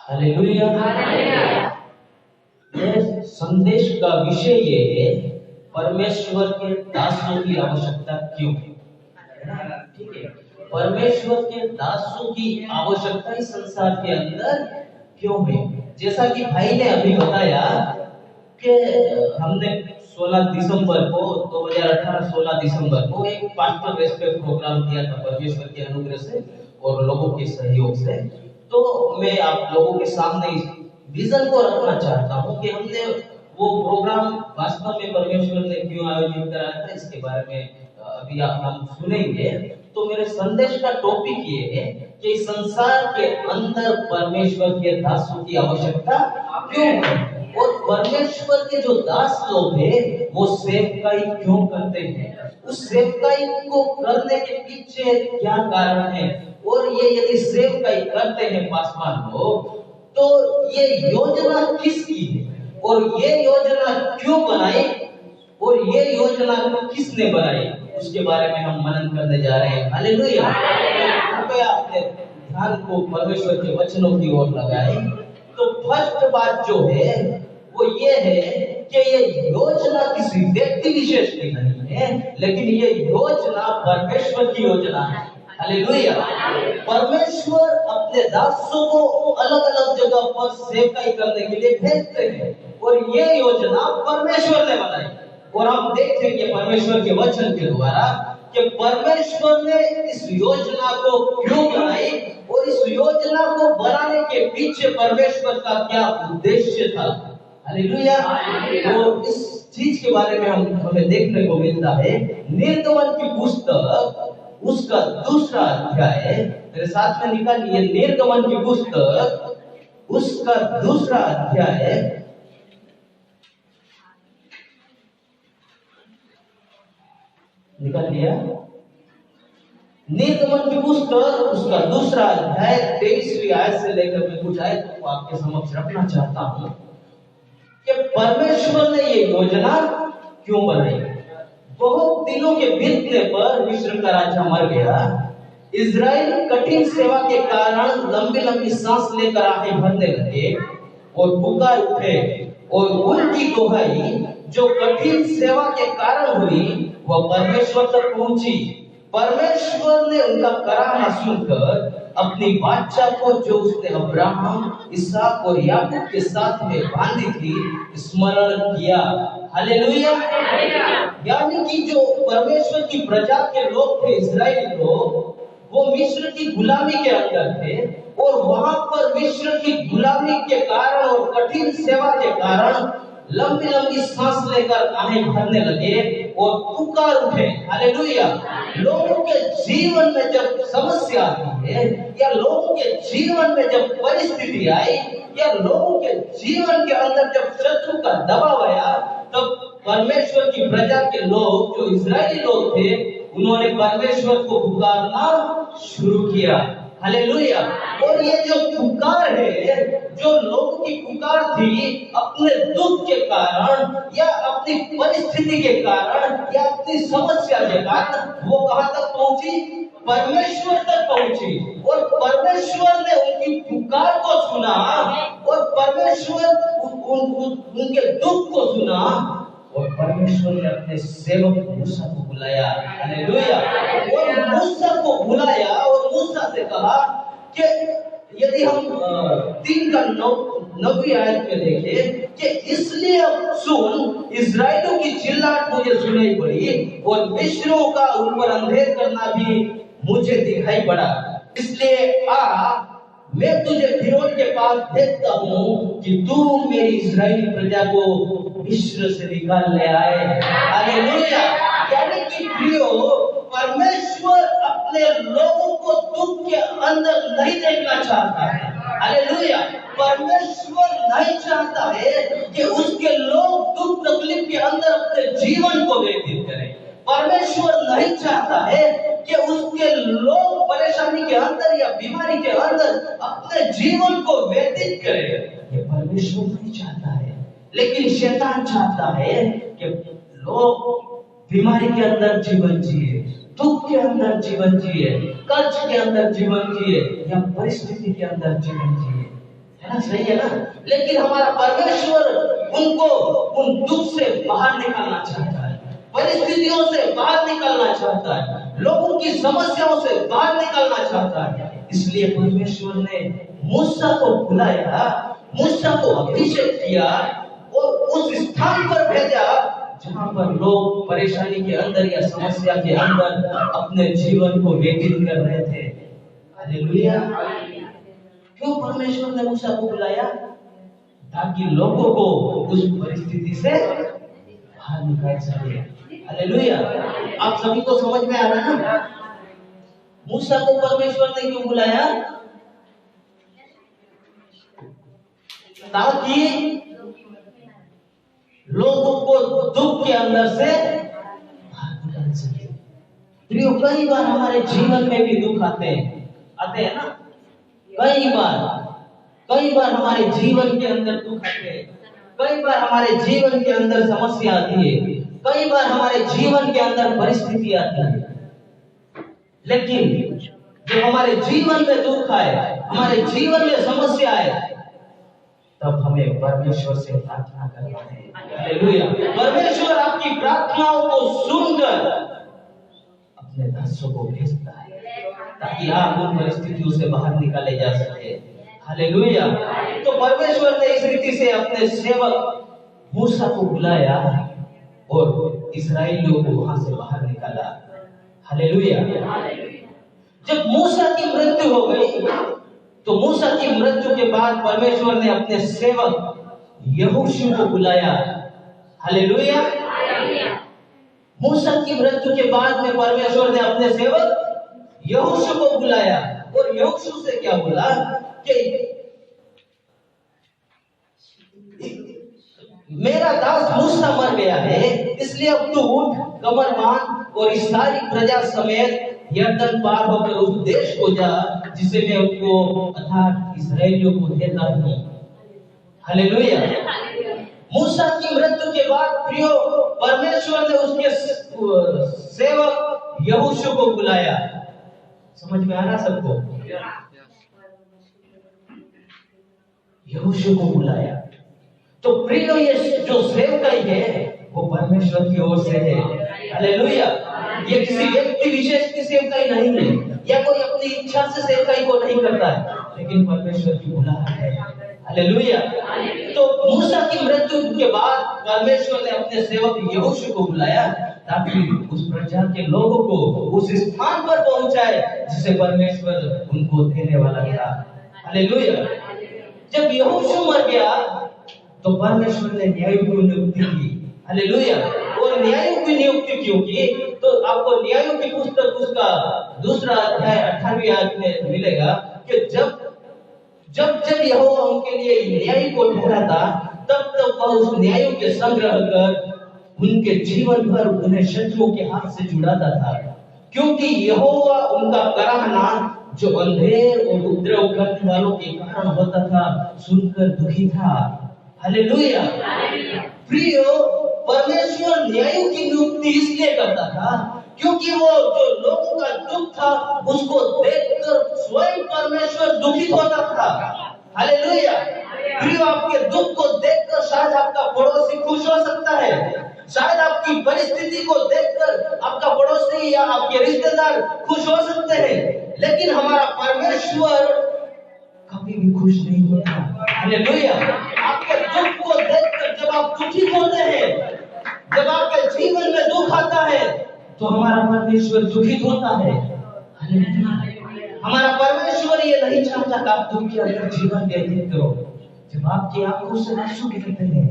Hallelujah. यह संदेश का विषय ये है, परमेश्वर के दासों की आवश्यकता क्यों है। ठीक है, परमेश्वर के दासों की आवश्यकता इस संसार के अंदर क्यों है। जैसा कि भाई ने अभी बताया कि हमने 16 दिसंबर को 2018 16 दिसंबर को एक पास्टर रेस्पेक्ट प्रोग्राम किया था परमेश्वर के अनुग्रह से और लोगों के सहयोग से। तो मैं आप लोगों के सामने इस विजन को रखना चाहता हूँ कि हमने वो प्रोग्राम वास्तव में परमेश्वर ने क्यों आयोजित कराया था, इसके बारे में अभी हम सुनेंगे। तो मेरे संदेश का टॉपिक ये है कि संसार के अंदर परमेश्वर के दासों की आवश्यकता क्यों है और परमेश्वर के जो दास लोग हैं वो सेवकाई क्यों करते हैं, उस सेवकाई को करने के पीछे क्या कारण है, और ये यदि सेवकाई करते हैं पासवान लोग तो ये योजना किसकी है और ये योजना क्यों बनाई और ये योजना किसने बनाई, उसके बारे में हम मनन करने जा रहे हैं। हालेलुया। कृपया अपने ध्यान को परमेश्वर के वचनों की ओर लगाएं। तो फर्स्ट बात जो है वो ये है कि ये योजना किसी व्यक्ति विशेष की नहीं है, लेकिन ये योजना परमेश्वर की योजना है। हालेलुया। परमेश्वर अपने दासों को अलग अलग जगह पर सेवकाई करने के लिए भेजते हैं और ये योजना परमेश्वर ने बनाई। और हम देखेंगे परमेश्वर के वचन के द्वारा कि परमेश्वर ने इस योजना को क्यों बनाई और इस योजना को बनाने के पीछे परमेश्वर का क्या उद्देश्य था। हालेलुया। तो इस चीज के बारे में हमें देखने को मिलता है निर्गमन की पुस्तक उसका 2रा अध्याय, मेरे साथ में निकालिए निर्गमन की पुस्तक उसका 2रा अध्याय निकाल लिया। निर्गमन की पुस्तक उसका 2रा अध्याय 23वीं आयत से लेकर मैं कुछ आयत को आपके समक्ष रखना चाहता हूं कि परमेश्वर ने ये योजना क्यों बनाई। बहुत दिनों के बीतने पर मिस्र का राजा मर गया। इजराइल कठिन सेवा के कारण लंबी लंबी सांस लेकर आगे बढ़ने लगे और पुकार उठे और उनकी दुहाई जो कठिन सेवा के कारण हुई वह परमेश्वर तक पहुंची। परमेश्वर ने उनका कराहना सुनकर अपनी वाचा को जो उसने अब्राहम, इसहाक और याकूब के साथ में बांधी थी स्मरण किया। हालेलुया। यानी कि जो परमेश्वर की प्रजा के लोग थे, इजराइली लोग, वो मिस्र की गुलामी के अंदर थे और वहां पर मिस्र की गुलामी के कारण और कठिन सेवा के कारण लंबी लंबी सांस लेकर आगे बढ़ने लगे और पुकार उठे। हालेलुया। लोगों के जीवन में जब समस्या आती है या लोगों के जीवन में जब परिस्थिति आई या लोगों के जीवन के अंदर जब शत्रु का दबाव आया, तब परमेश्वर की प्रजा के लोग जो इजरायली लोग थे उन्होंने परमेश्वर को पुकारना शुरू किया। हालेलुया। और ये जो पुकार है, जो लोगों की पुकार थी अपने दुख के कारण या अपनी परिस्थिति के कारण या अपनी समस्या के कारण, वो कहां तक पहुंची? परमेश्वर तक पहुंची। और परमेश्वर ने उनकी पुकार को सुना और परमेश्वर उनके दुख को सुना और परमेश्वर ने अपने सेवक मूसा को बुलाया। हालेलुया। और मूसा को बुलाया और मूसा से कहा कि यदि हम 3:9 आयत में देखें कि इसलिए अब सुन, इजराइलों की चिल्लाहट मुझे सुनाई पड़ी और मिस्रियों का उन पर अंधेर करना भी मुझे दिखाई पड़ा। इसलिए आ, मैं तुझे फिरौन के पास भेजता हूँ कि तू मेरी इस्राएली प्रजा को मिस्र से निकाल ले आए। हालेलुया। यानी कि प्रियो, परमेश्वर अपने लोगों को दुख के अंदर नहीं देखना चाहता है। हालेलुया। परमेश्वर नहीं चाहता है कि उसके लोग दुख तकलीफ के अंदर अपने जीवन को व्यतीत करें। परमेश्वर नहीं चाहता है कि उसके लोग परेशानी के अंदर या बीमारी के अंदर अपने जीवन को व्यतीत करें। ये परमेश्वर नहीं चाहता है, लेकिन शैतान चाहता है कि लोग बीमारी के अंदर जीवन जिए, दुख के अंदर जीवन जिए, कर्ज के अंदर जीवन जिए या परिस्थिति के अंदर जीवन जिए। सही है ना? लेकिन हमारा परमेश्वर उनको उन दुख से बाहर निकालना चाहता है, परिस्थितियों से बाहर निकालना चाहता है, लोगों की समस्याओं से बाहर निकालना चाहता है। इसलिए परमेश्वर ने मूसा को बुलाया, मूसा को अभिषेक किया और उस स्थान पर भेजा जहां पर लोग परेशानी के अंदर या समस्या के अंदर अपने जीवन को व्यतीत कर रहे थे। हालेलुया। क्यों परमेश्वर ने मूसा को बुलाया? ताकि लोगों को उस परिस्थिति से बाहर निकाल सके। हालेलुया। आप सभी को समझ में आ रहा है ना? मूसा को परमेश्वर ने क्यों बुलाया? ताकि लोगों को दुख के अंदर से बाहर निकाल सके। प्रियो, कई बार हमारे जीवन में भी दुख आते हैं ना? कई बार हमारे जीवन के अंदर दुख आते हैं, कई बार हमारे जीवन के अंदर समस्या आती है, कई बार हमारे जीवन के अंदर परिस्थिति आती है। लेकिन जब हमारे जीवन में दुख आए, हमारे जीवन में समस्या आए, तब हमें परमेश्वर से प्रार्थना करना है। हालेलुया। परमेश्वर आपकी प्रार्थनाओं को सुनकर अपने दासों को भेजता है ताकि आप उन परिस्थितियों से बाहर निकाले जा सके। हालेलुया। तो परमेश्वर ने इस रीति से अपने सेवक मूसा को बुलाया और इस्राएलियों को वहां से बाहर निकाला। हालेलुया। जब मूसा की मृत्यु हो गई, तो मूसा की मृत्यु के बाद परमेश्वर ने अपने सेवक यहोशू को बुलाया। हालेलुया। मूसा की मृत्यु के बाद में परमेश्वर ने अपने सेवक यहोशू को बुलाया और यहोशू से क्या बोला कि मेरा दास मूसा मर गया है, इसलिए अब तू उठ, कमर बांध और इस सारी प्रजा समेत यरदन पार होकर उस देश को जा जिसे मैं उनको अर्थात इस्राएलियों को देता हूं। हालेलुया। मूसा की मृत्यु के बाद प्रियो परमेश्वर ने उसके सेवक यहोशू को बुलाया। समझ में आ रहा सबको? यहोशू को बुलाया। तो प्रियो ये जो सेवकाई है वो परमेश्वर की ओर से है। हालेलुया। ये किसी व्यक्ति विशेष की सेवकाई नहीं है, या कोई अपनी इच्छा से सेवकाई को नहीं करता है, लेकिन परमेश्वर की बुलाहट है। हालेलुया। तो मूसा की मृत्यु के बाद परमेश्वर ने अपने सेवक यहोशू को बुलाया ताकि उस प्रजा के लोगों को उस स्थान पर पहुंचाए जिसे परमेश्वर उनको देने वाला था। हालेलुया। जब यहोशू मर गया तो परमेश्वर ने न्यायियों की नियुक्ति की। हालेलुया। और न्यायियों की नियुक्ति क्यों की? तो आपको न्यायों की पुस्तक उसका 2 अध्याय 18वीं आयत में मिलेगा कि जब यहोवा उनके लिए न्याय को ठहराता, तब वह उस न्यायों के संग्रह कर उनके जीवन भर उन्हें शत्रुओं के हाथ से छुड़ाता था, क्योंकि यहोवा उनका कराहना जो अंधेर और उपद्रव करने वालों के कारण होता था सुनकर दुखी था। हालेलुया। प्रियो, परमेश्वर न्यायों की नियुक्ति इसलिए करता था क्योंकि वो जो लोगों का दुख था उसको देखकर स्वयं परमेश्वर दुखित होता था। हालेलुया। प्रियो, आपके दुख को देखकर शायद आपका पड़ोसी खुश हो सकता है, शायद आपकी परिस्थिति को देखकर आपका पड़ोसी या आपके रिश्तेदार खुश हो सकते हैं, लेकिन हमारा परमेश्वर कभी भी खुश नहीं होता। हालेलुया। आपके दुख को देखकर जब आप दुखित होते हैं, जब आपके जीवन में दुख आता है, तो हमारा परमेश्वर दुखित होता है। हमारा परमेश्वर ये नहीं चाहता कि आप दुख के अंदर जीवन व्यतीत करो। जब आपकी आंखों से आंसू गिरते हैं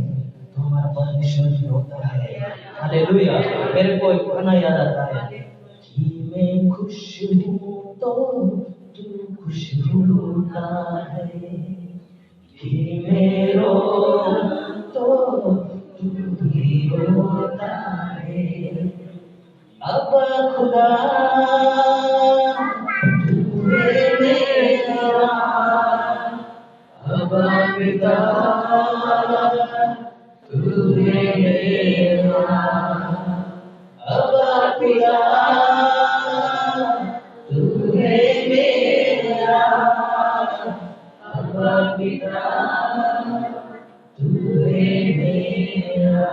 तो हमारा परमेश्वर भी होता है। हालेलुया। मेरे को एक गाना याद आता है कि मैं खुश हूँ तो तू खुश होता है, कि मैं रो तो तू भी रोता है। अब खुदा तू है मेरा, अब पिता तू है मेरा, अब पिता तू है मेरा, अब पिता तू है मेरा,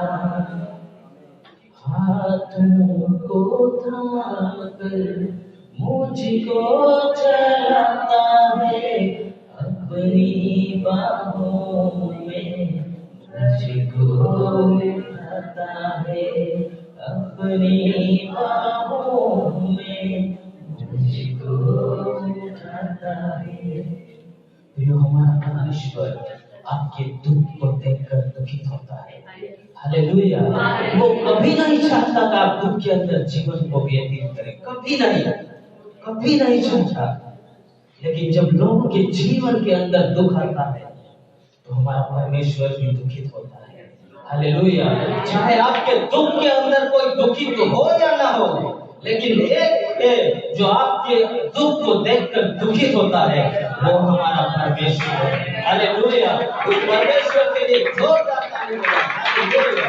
हाथों को थामकर मुझको चलाता है, अपनी बाहों में मुझको उठाता है, अपनी बाहों में मुझको उठाता है। प्रियो, हमारा परमेश्वर आपके दुख को देखकर दुखित होता है। हालेलुया। वो कभी नहीं चाहता कि आप दुख के अंदर जीवन को व्यतीत करें, कभी नहीं चाहता। लेकिन जब लोगों के जीवन के अंदर दुख आता है तो हमारा परमेश्वर भी दुखित होता है। हालेलुया। चाहे आपके दुख के अंदर कोई दुखित हो या ना हो, लेकिन एक है जो आपके दुख को देखकर दुखित होता है, वो हमारा परमेश्वर है। हालेलुया। उस परमेश्वर के लिए जोरदार ताली बजाएं। हालेलुया।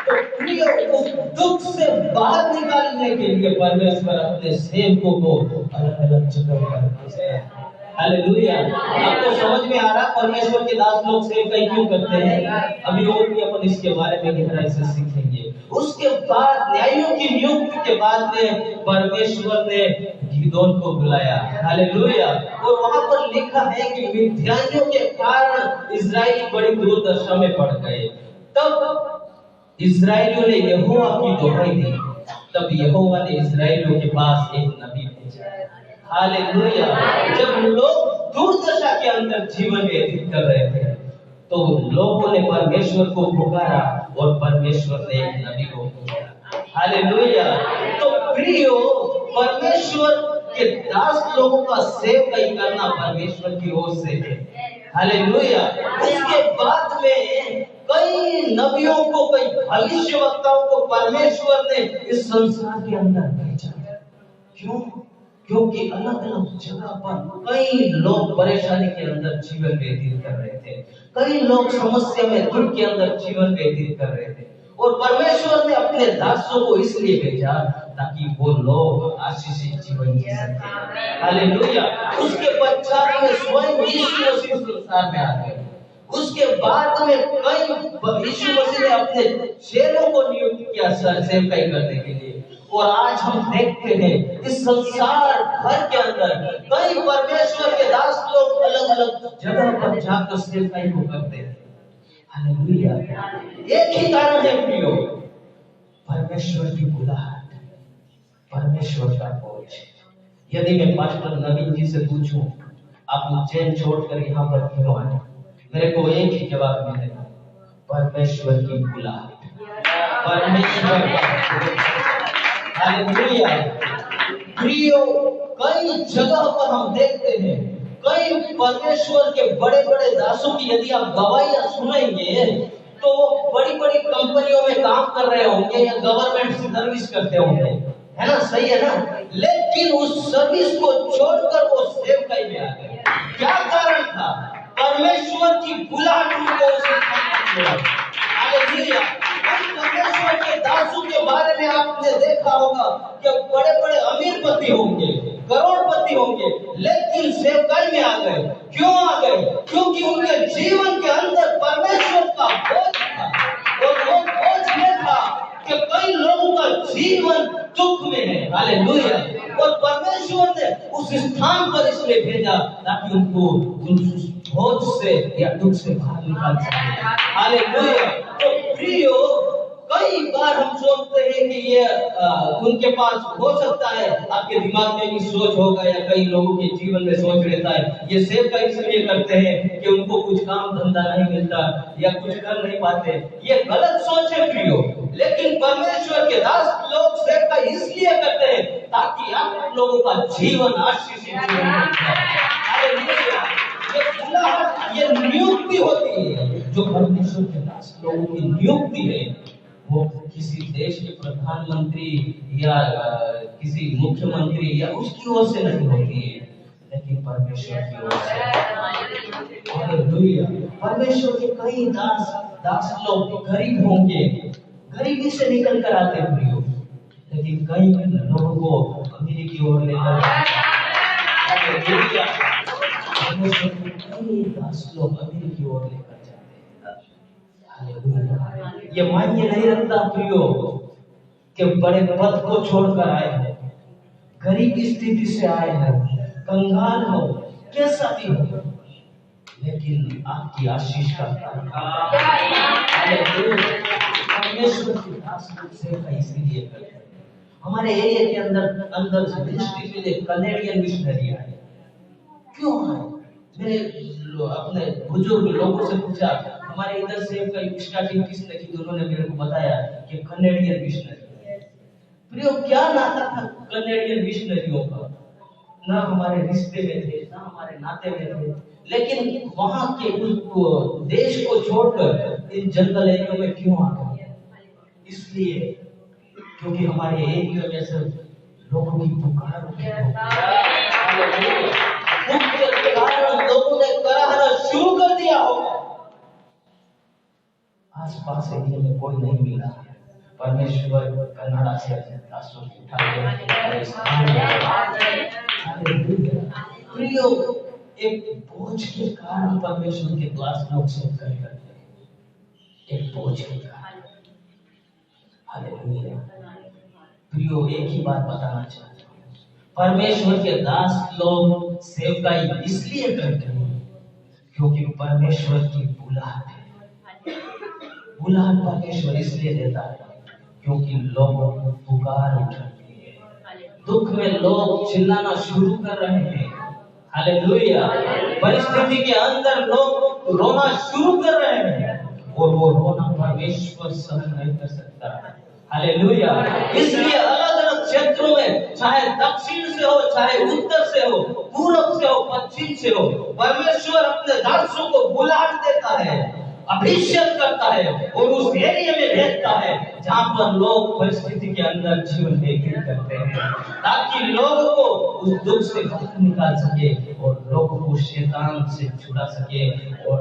तो प्रियो, उस दुख से बाहर निकालने के लिए परमेश्वर अपने सेवकों को अलग-अलग जगह पर भेजता है। हालेलुया। आपको समझ में आ रहा परमेश्वर के दास लोग सेवकाई क्यों करते हैं? अभी और भी अपन इसके बारे में गहराई से सीखेंगे। उसके बाद न्यायियों की नियुक्ति के बाद में परमेश्वर ने गिदोन को बुलाया। हालेलुया। और वहां पर लिखा है कि मिद्यानियों के कारण इजराइली बड़ी दुर्दशा में पड़ गए। तब इजराइलियों ने यहोवा की दुहाई दी। तब यहोवा ने इजराइलियों के पास एक नबी भेजा। हालेलुया। जब लोग दुर्दशा के अंदर जीवन व्यतीत कर रहे थे तो लोगों ने परमेश्वर को पुकारा और परमेश्वर ने एक नबी को भेजा। हालेलुया। तो प्रियो, परमेश्वर के दास लोगों का सेवकाई करना परमेश्वर की ओर से है। हालेलुया। उसके बाद में कई नबियों को, कई भविष्यवक्ताओं को परमेश्वर ने इस संसार के अंदर भेजा। क्यों? क्योंकि अलग अलग जगह पर कई लोग परेशानी के अंदर जीवन व्यतीत कर रहे थे, कई लोग समस्या में, दुख के अंदर जीवन व्यतीत कर रहे थे, और परमेश्वर ने अपने दासों को इसलिए भेजा ताकि वो लोग आशीषित जीवन जी सके। हालेलुया। उसके पश्चात में स्वयं यीशु मसीह संसार में आ गए। उसके बाद में कई यीशु मसीह ने अपने चेलों को नियुक्त किया सेवकाई करने के लिए। और आज हम देखते हैं इस संसार भर के अंदर कई परमेश्वर के दास लोग अलग अलग जगह पर जाकर सेवकाई को करते हैं। हालेलुया। एक ही कारण है प्रियो, परमेश्वर की बुलाहट, परमेश्वर का बोझ। यदि मैं पास्टर नवीन जी से पूछूं आप उज्जैन छोड़कर यहाँ पर क्यों आए, मेरे को एक ही जवाब मिलेगा, परमेश्वर की बुलाहट, परमेश्वर का। हालेलुया। प्रियो, कई जगह पर हम देखते हैं कई परमेश्वर के बड़े बड़े दासों की यदि आप गवाहियां सुनेंगे तो बड़ी बड़ी कंपनियों में काम कर रहे होंगे या गवर्नमेंट सर्विस करते होंगे, है ना? सही है ना? लेकिन उस सर्विस को छोड़कर वो सेवकाई में आ गए। क्या कारण था? परमेश्वर की बुलाहट उनको उस स्थान पर जोड़ा। हालेलुया। परमेश्वर के दासों के बारे में आपने देखा होगा कि बड़े बड़े अमीरपति होंगे, करोड़पति होंगे, लेकिन सेवकाई में आ गए। क्यों आ गए? क्योंकि उनके जीवन के अंदर परमेश्वर का बोझ था। और वो बोझ ये था कि कई लोगों का जीवन दुख में है। हालेलुया। और परमेश्वर ने उस स्थान पर इसलिए भेजा ताकि उनको उस बोझ से या दुख से बाहर निकाल सके। हालेलुया। तो प्रियो, कई बार हम सोचते हैं कि ये उनके पास हो सकता है, आपके दिमाग में भी सोच होगा या कई लोगों के जीवन में सोच रहता है, ये सेवकाई इसलिए करते हैं कि उनको कुछ काम धंधा नहीं मिलता या कुछ कर नहीं पाते। ये गलत सोच है प्रियो। लेकिन परमेश्वर के दास लोग सेवकाई इसलिए करते हैं ताकि आप लोगों का जीवन आशीषित हो जाए। ये नियुक्ति होती है जो परमेश्वर के दास लोगों की नियुक्ति है। वो किसी देश के प्रधानमंत्री या किसी मुख्यमंत्री या उसकी ओर से नहीं होती है, लेकिन परमेश्वर की ओर से। हालेलुया। परमेश्वर के कई दास लोग गरीब होंगे, गरीबी से निकल कर आते हैं, लेकिन कई लोगों को अमीरी की ओर लेकर हालेलुया। परमेश्वर के कई दास लोग अमीरी की ओर लेकर जाते हैं। हालेलुया। ये मायने नहीं रखता प्रियो कि बड़े पद को छोड़कर आए हैं, गरीब स्थिति से आए हैं, कंगाल हो, कैसा भी हो, लेकिन आपकी आशीष का कारण परमेश्वर की दास लोग सेवा इसलिए करते हैं। हमारे एरिया के अंदर मिनिस्ट्री के लिए कनेडियन मिशनरी आए। क्यों आए? मैंने अपने बुजुर्ग लोगों से पूछा, हमारे इधर से स्टार्टिंग किसने की? उन्होंने मेरे को बताया कि कनेडियन मिशनरी। प्रियो, क्या नाता था कनेडियन मिशनरियों का? ना हमारे रिश्ते में थे, ना हमारे नाते में थे, लेकिन वहां के उस देश को छोड़कर इन जंगल एरिया में क्यों आ गए? इसलिए क्योंकि हमारे एरिया में सिर्फ लोगों की पुकार लोगों ने कराहना शुरू कर दिया होगा। आसपास एरिया में कोई नहीं मिला। परमेश्वर कनाडा से दासों को उठा प्रियो, एक बोझ के कारण परमेश्वर के दास लोग सब करते हैं। एक बोझ के कारण। हालेलुया। प्रियो, एक ही बात बताना चाहता हूँ, परमेश्वर के दास लोग सेवकाई इसलिए करते हैं क्योंकि परमेश्वर की बुलाहट है। बुलाहट परमेश्वर इसलिए देता है क्योंकि लोग पुकार उठ रहे हैं। दुख में लोग चिल्लाना शुरू कर रहे हैं। हालेलुया। परिस्थिति के अंदर लोग रोना शुरू कर रहे हैं और वो रोना परमेश्वर सहन नहीं कर सकता। हालेलुया। इसलिए अलग अलग क्षेत्रों में, चाहे दक्षिण से हो, चाहे उत्तर से हो, पूर्व से हो, पश्चिम से हो, परमेश्वर अपने दासों को बुलाहट देता है, अभिषेक करता है और उस एरिया में भेजता है जहां पर लोग परिस्थिति के अंदर जीवन व्यतीत करते हैं, ताकि लोगों को उस दुख से बाहर निकाल सके और लोगों को शैतान से छुड़ा सके और